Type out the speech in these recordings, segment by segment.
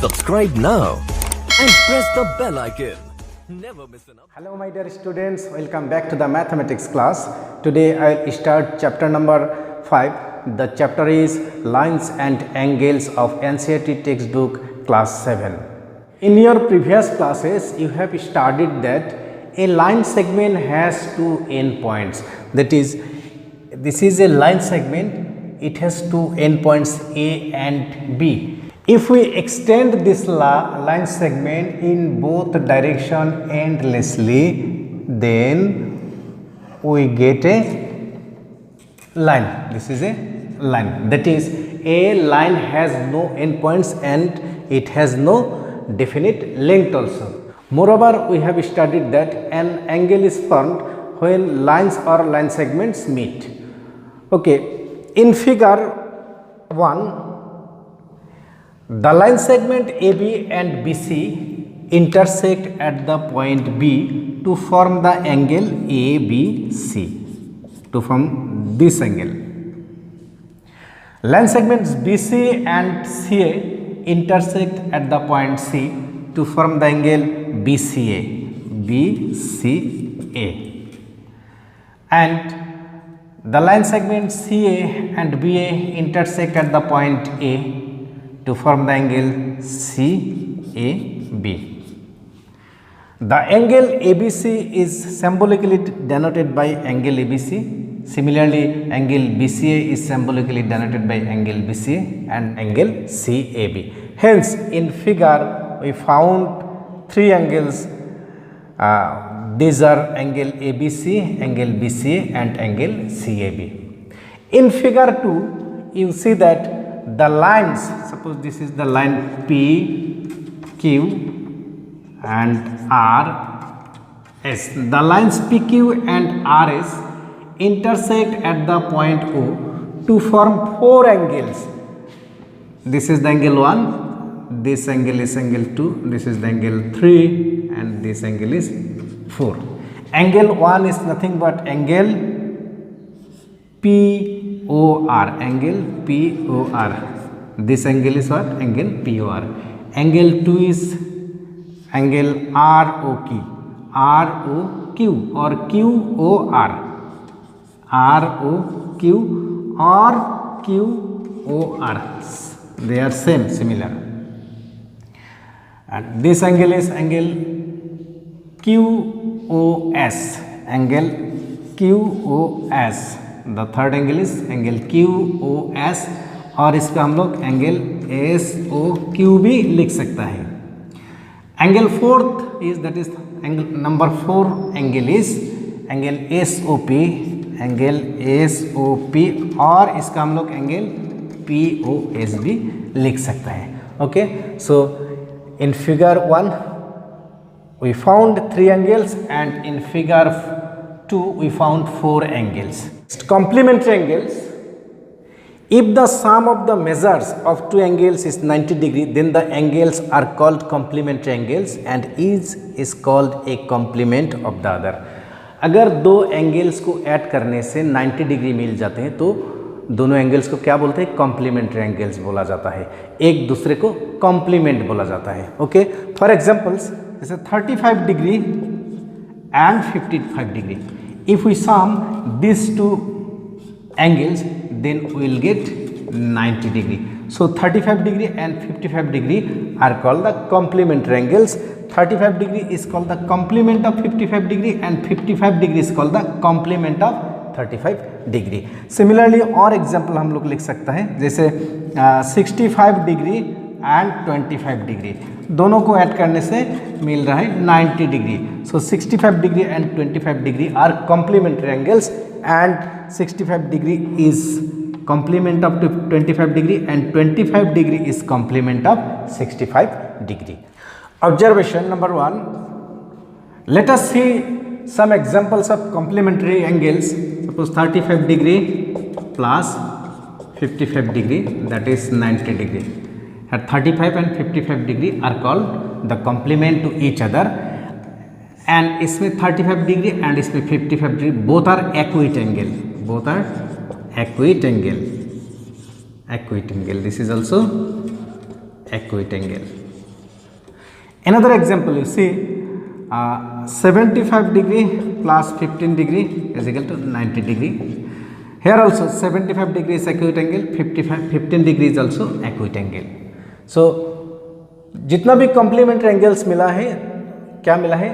Subscribe now and press the bell icon. Never miss an update. Hello my dear students, welcome back to the mathematics class. Today I will start chapter number 5. The chapter is lines and angles of NCERT textbook class 7. In your previous classes you have studied that a line segment has two endpoints. That is, this is a line segment, it has two endpoints A and B. If we extend this line segment in both direction endlessly, then we get a line. This is a line. That is, a line has no endpoints and it has no definite length also. Moreover, we have studied that an angle is formed when lines or line segments meet. Okay, in figure 1, the line segment AB and BC intersect at the point B to form the angle ABC, to form this angle. Line segments BC and CA intersect at the point C to form the angle BCA, and the line segment CA and BA intersect at the point A to form the angle CAB. The angle ABC is symbolically denoted by angle ABC. Similarly, angle BCA is symbolically denoted by angle BCA and angle CAB. Hence, in figure we found three angles. These are angle ABC, angle BCA and angle CAB. In figure 2, you see that the lines, suppose this is the line P, Q and R, S. The lines PQ and RS intersect at the point O to form four angles. This is the angle 1, this angle is angle 2, this is the angle 3 and this angle is 4. Angle 1 is nothing but angle POR, angle POR. This angle is what? Angle POR. Angle 2 is angle ROQ or QOR. ROQ or QOR. They are similar. And this angle is angle QOS. Angle QOS. The third angle is angle QOS और इसका हम लोग angle SOQ भी लिख सकता है. Angle fourth is that is angle number 4 angle is angle SOP, angle SOP और इसका हम लोग एंगल POS भी लिख सकता है. Okay, so in figure 1 we found 3 angles and in figure 2 we found 4 angles. Complementary angles. If the sum of the measures of two angles is 90 degree, then the angles are called complementary angles and each is called a complement of the other. अगर दो angles को add करने से 90 degree मिल जाते हैं तो दोनों angles को क्या बोलते हैं? कॉम्प्लीमेंट्री एंगल्स बोला जाता है. एक दूसरे को कॉम्प्लीमेंट बोला जाता है. ओके, फॉर एग्जांपल्स जैसे 35 degree and 55 degree. If we sum this two angles, then we will get 90 degree. So 35 degree and 55 degree are called the complementary angles. 35 degree is called the complement of 55 degree and 55 degree is called the complement of 35 degree. Similarly और example हम लोग लिख सकता है जैसे 65 degree and 25 degree. दोनों को add करने से मिल रहा है 90 degree. So 65 degree and 25 degree are complementary angles and 65 degree is complement of 25 degree and 25 degree is complement of 65 degree. Observation number 1. Let us see some examples of complementary angles. Suppose 35 degree plus 55 degree, that is 90 degree. At 35 and 55 degree are called the complement to each other. And इसमें 35 degree and इसमें 55 degree both are acute angle. Both are acute angle. This is also acute angle. another example you see, 75 degree plus 15 degree is equal to 90 degree. Here also 75 degree is acute angle, 15 degree is also acute angle. So जितना भी complementary angles मिला है, क्या मिला है?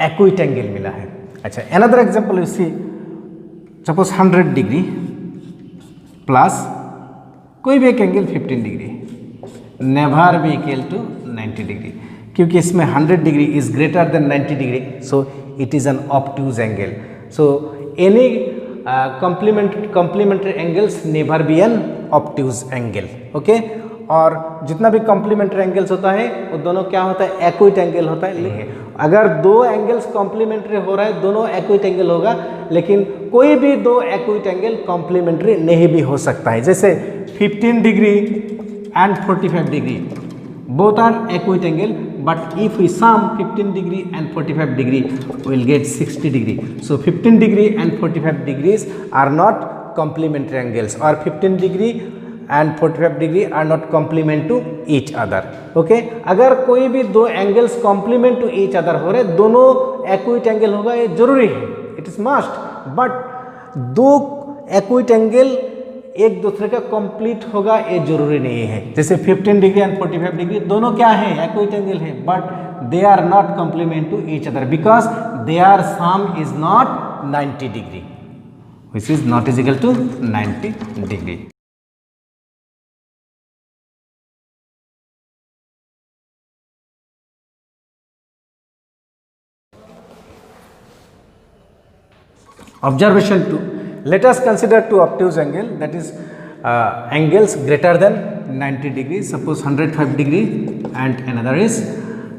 Acute angle मिला है. अच्छा, another example you see, suppose 100 degree plus कोई भी एक angle 15 degree, never be equal to 90 degree, क्योंकि इसमें 100 degree is greater than 90 degree, so it is an obtuse angle. So any complementary angles never be an obtuse angle. Okay, और जितना भी complementary angles होता है वो दोनों क्या होता है? एक्यूट एंगल होता है. लेकिन अगर दो एंगल्स कॉम्प्लीमेंट्री हो रहा है, दोनों एक्यूट एंगल होगा, लेकिन कोई भी दो एक्यूट एंगल कॉम्प्लीमेंट्री नहीं भी हो सकता है. जैसे 15 degree and 45 degree, both are acute angle, but if we sum 15 degree and 45 degree, we will get 60 degree. So 15 degree and 45 degrees are not complementary angles, or 15 degree and 45 degree are not complement to each other. Okay, अगर कोई भी दो angles complement to each other हो रहे, दोनों acute angle होगा, ये जरूरी है, it is must. but दो acute angle एक दूसरे का कंप्लीट होगा ये जरूरी नहीं है. जैसे 15 डिग्री एंड 45 डिग्री दोनों क्या है? एक्यूट एंगल है, but they are not complement to each other because there sum is not 90 degree, which is not is equal to 90 degree. Observation 2. Let us consider two obtuse angle, that is angles greater than 90 degrees. Suppose 105 degree and another is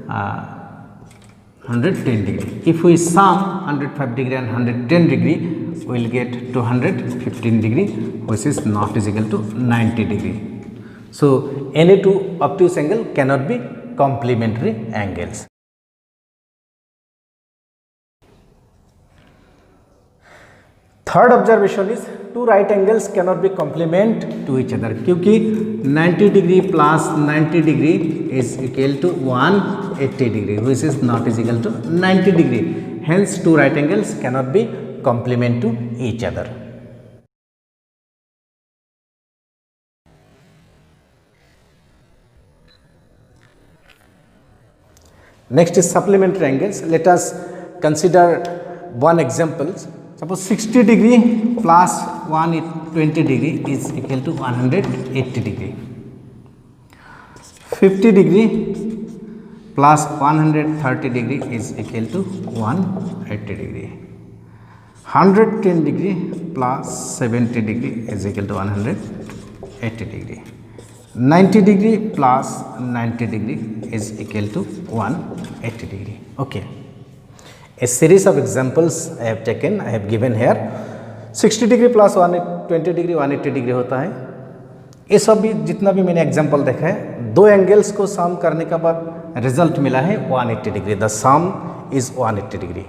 110 degree. If we sum 105 degree and 110 degree, we will get 215 degree, which is not is equal to 90 degree. So any two obtuse angle cannot be complementary angles. Third observation is two right angles cannot be complement to each other, क्योंकि 90 degree plus 90 degree is equal to 180 degree, which is not is equal to 90 degree. Hence two right angles cannot be complement to each other. Next is supplementary angles. Let us consider one example. Suppose 60 degree plus 120 degree is equal to 180 degree. 50 degree plus 130 degree is equal to 180 degree. 110 degree plus 70 degree is equal to 180 degree. 90 degree plus 90 degree is equal to 180 degree. Okay. A series of examples I have taken, I have given here. 60 degree plus 120 degree 180 degree होता है. ये सब भी जितना भी मैंने example देखा है, दो एंगल्स को सम करने के बाद रिजल्ट मिला है 180 degree. The some is 180 degree.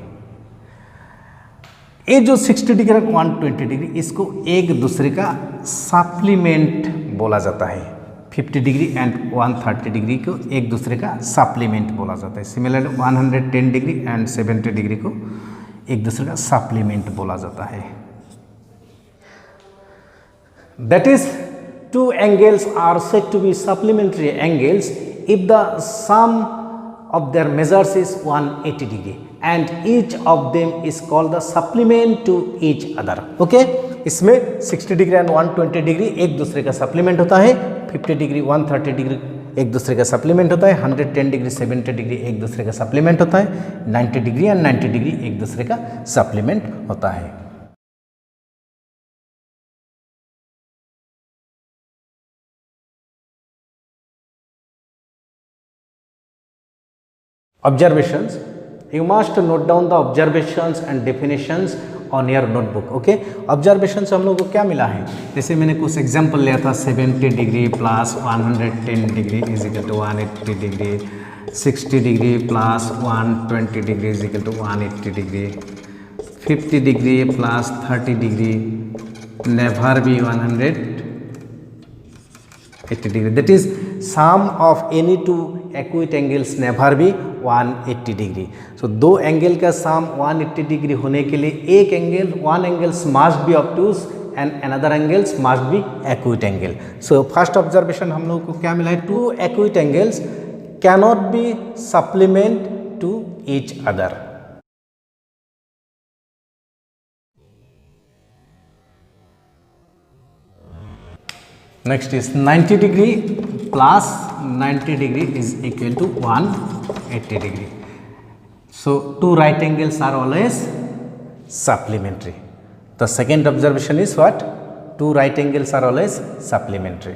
ये जो 60 डिग्री और 120 डिग्री, इसको एक दूसरे का सप्लीमेंट बोला जाता है. 50 डिग्री एंड 130 डिग्री को एक दूसरे का सप्लीमेंट बोला जाता है. सिमिलरली 110 डिग्री एंड 70 डिग्री को एक दूसरे का सप्लीमेंट बोला जाता है. That is two angles are said to be supplementary angles if the sum of their measures is 180 degree and each of them is called the supplement to each other. Okay, इसमें 60 degree and 120 degree एक दूसरे का supplement होता है. 50 degree 130 degree एक दूसरे का supplement होता है. 110 डिग्री 70 डिग्री एक दूसरे का सप्लीमेंट होता है. 90 डिग्री एंड 90 डिग्री एक दूसरे का सप्लीमेंट होता है. Observations. You must note down the observations and definitions on your notebook. Okay, observation से हम लोग को क्या मिला है? जैसे मैंने कुछ एग्जांपल लिया था. 70 degree plus 110 degree is equal to 180 degree. 60 degree plus 120 degree is equal to 180 degree. 50 degree plus 30 degree never be 180 degree. That is, sum of any two acute angles never be 180 degree. So दो angle का sum 180 degree होने के लिए one angles must be obtuse and another angles must be acute angle. So first observation हम लोगों को क्या मिला है, two acute angles cannot be supplement to each other. Next is 90 degree plus 90 degree is equal to 180 degree. So two right angles are always supplementary. The second observation is what? Two right angles are always supplementary.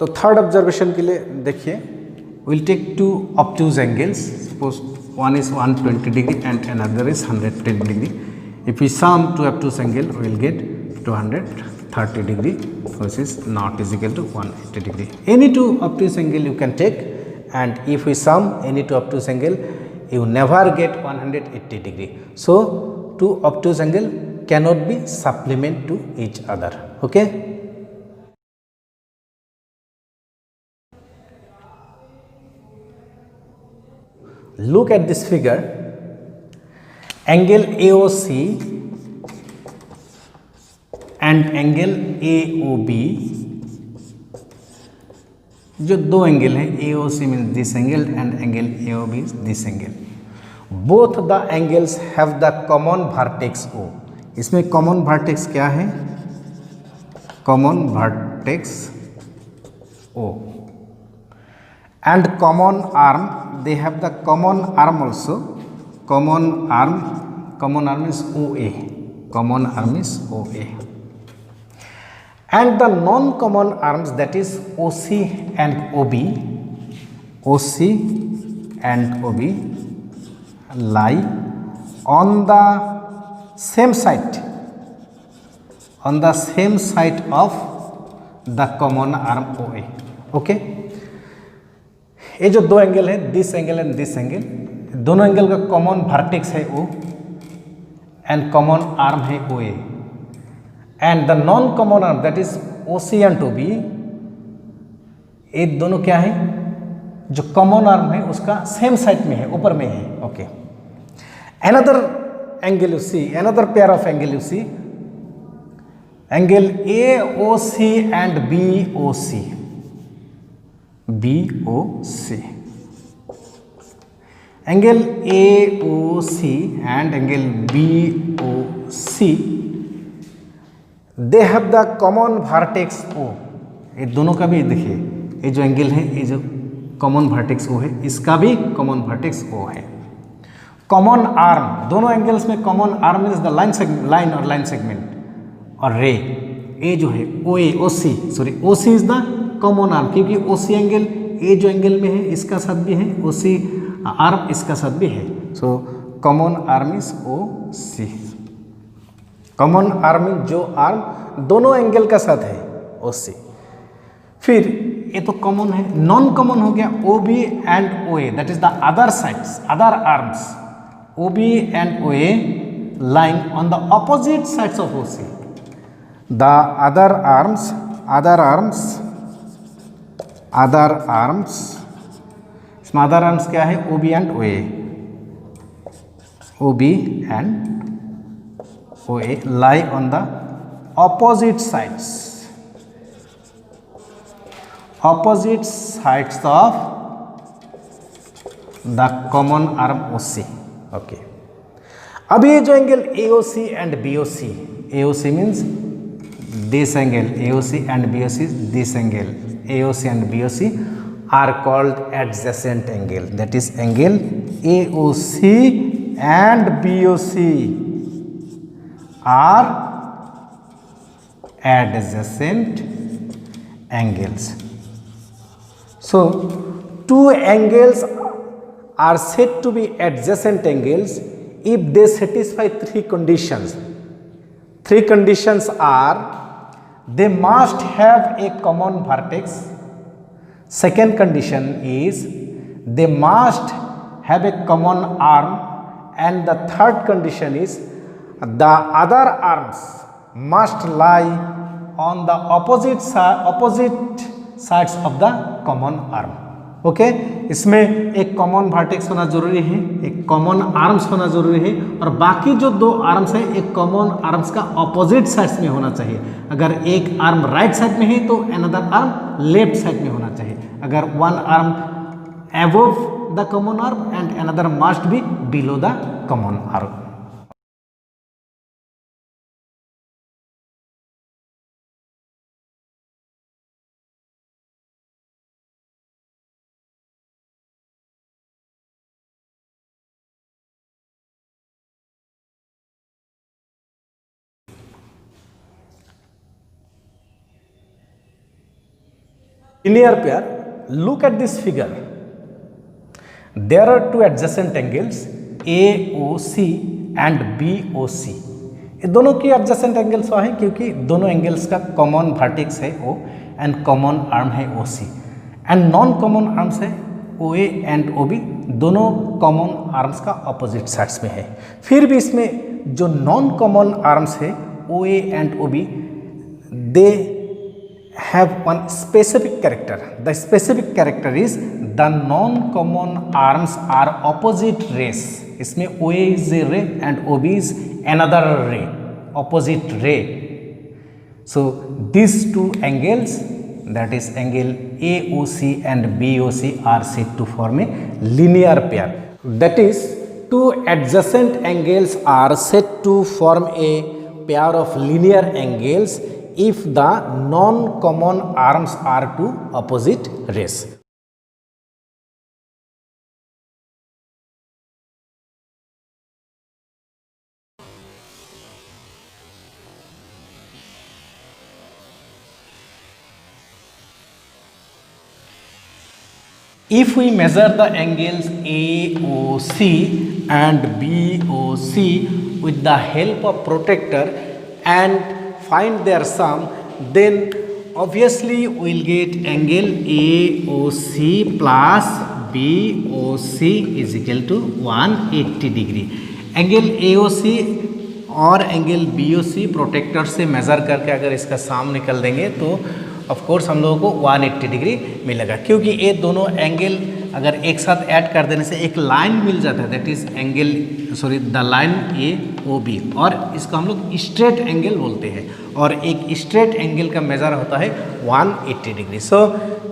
तो third observation के लिए देखिए, will take two obtuse angles, suppose one is 120 degree and another is 110 degree. If we sum two obtuse angle, we will get 230 degree, which is not is equal to 180 degree. Any two obtuse angle you can take, and if we sum any two obtuse angle, you never get 180 degree. So two obtuse angle cannot be supplement to each other. Okay. Look at this figure. Angle AOC and angle AOB, जो दो angle है, AOC means this angle and angle AOB is this angle. Both the angles have the common vertex O. इसमें common vertex क्या है? Common vertex O. And common arm, they have the common arm also. Common arm is OA. Common arm is OA. And the non-common arms, that is OC and OB, OC and OB lie on the same side, on the same side of the common arm OA. Okay. ये जो दो angle है, this angle and this angle, दोनों angle का common vertex है O and common arm है OA, and the non common arm that is OC and OB, ये दोनों क्या है, जो कॉमन आर्म है उसका सेम साइड में है, ऊपर में है. Okay. Another angle you see, another pair of angle you see, angle AOC and BOC, BOC. Angle AOC and angle BOC, they have the common vertex O. ये दोनों का भी देखिए, ये जो एंगल है, ये जो कॉमन वर्टेक्स O है, इसका भी कॉमन वर्टेक्स O है. कॉमन आर्म, दोनों एंगल्स में common arm is the line और लाइन सेगमेंट और रे. ये जो है OC is the common arm, क्योंकि OC एंगल ये जो एंगल में है इसका साथ भी है, OC आर्म इसका साथ भी है. So common arm is OC. Common arm जो आर्म दोनों एंगल का साथ है OC. फिर ये तो कॉमन है, नॉन कॉमन हो गया OB and OA, that is the other sides, other arms. OB and OA lying on the opposite sides of OC. The other arms, इसमें अदर आर्म्स क्या है, OB and OA, OB and OA lie on the opposite sides of the common arm OC. Okay. अब ये जो angle AOC and BOC, AOC means this angle, AOC and BOC is this angle, AOC and BOC are called adjacent angle, that is angle AOC and BOC are adjacent angles. So two angles are said to be adjacent angles if they satisfy three conditions. Three conditions are: they must have a common vertex. Second condition is they must have a common arm, and the third condition is the other arms must lie on the opposite sides of the common arm. Okay इसमें एक common vertex होना जरूरी है, एक common arms होना जरूरी है, और बाकी जो दो आर्म्स हैं एक कॉमन आर्म्स का ऑपोजिट साइड्स में होना चाहिए. अगर एक आर्म राइट साइड में है तो अनदर आर्म लेफ्ट साइड में होना चाहिए. अगर one arm above the common arm and another must be below the common arm. Linear pair, look at this figure. There are two adjacent angles AOC and BOC. ये दोनों की adjacent angles है क्योंकि दोनों angles का common vertex है O and common arm है OC and non common arms है OA and OB. दोनों common arms का opposite sides में है. फिर भी इसमें जो non common arms है OA and OB they have one specific character. The specific character is the non-common arms are opposite rays. इसमें OA is a ray and OB is another ray, opposite ray. So these two angles, that is angle AOC and BOC, are said to form a linear pair. That is, two adjacent angles are said to form a pair of linear angles if the non-common arms are to opposite rays. If we measure the angles AOC and BOC with the help of protractor and find their sum, then obviously we will get angle AOC plus BOC is equal to 180 degree. Angle AOC और angle BOC protector से measure करके अगर इसका सम निकल देंगे तो of course हम लोगों को 180 डिग्री मिलेगा, क्योंकि ये दोनों एंगल अगर एक साथ ऐड कर देने से एक लाइन मिल जाता है, that is angle the line AOB, और इसको हम लोग स्ट्रेट एंगल बोलते हैं, और एक स्ट्रेट एंगल का मेजर होता है 180 डिग्री. सो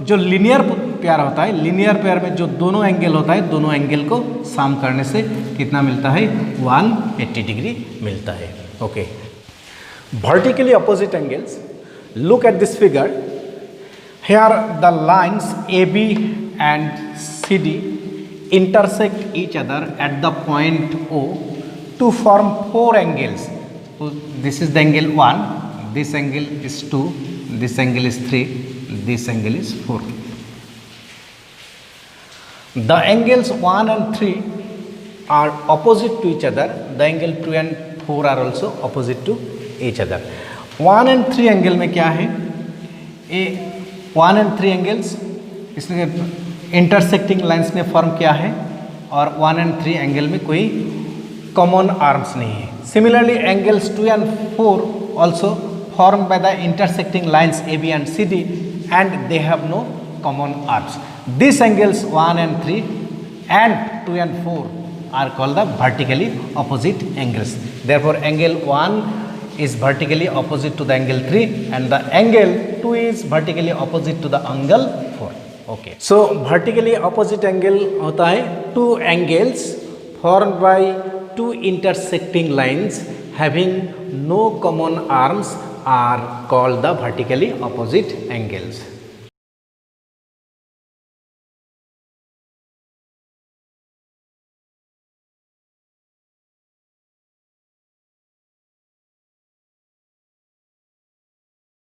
जो लीनियर पेयर होता है, लीनियर पेयर में जो दोनों एंगल होता है, दोनों एंगल को सम करने से कितना मिलता है, 180 डिग्री मिलता है. Okay, vertically opposite angles, look at this figure. Here the lines AB and CD intersect each other at the point O to form four angles. So this is the angle 1, this angle is 2, this angle is 3, this angle is 4. The angles 1 and 3 are opposite to each other. The angle 2 and 4 are also opposite to each other. 1 and 3 angle में क्या है, ए 1 and 3 angles इसमें intersecting lines में form किया है, और 1 and 3 angle में कोई कॉमन आर्म्स नहीं है. Similarly angles 2 and 4 also form by the intersecting lines AB and CD and they have no common arms. These angles 1 and 3 and 2 and 4 are called the vertically opposite angles. Therefore angle 1 is vertically opposite to the angle 3 and the angle 2 is vertically opposite to the angle 4. Okay. So vertically opposite angle होता है two angles formed by two intersecting lines having no common arms are called the vertically opposite angles.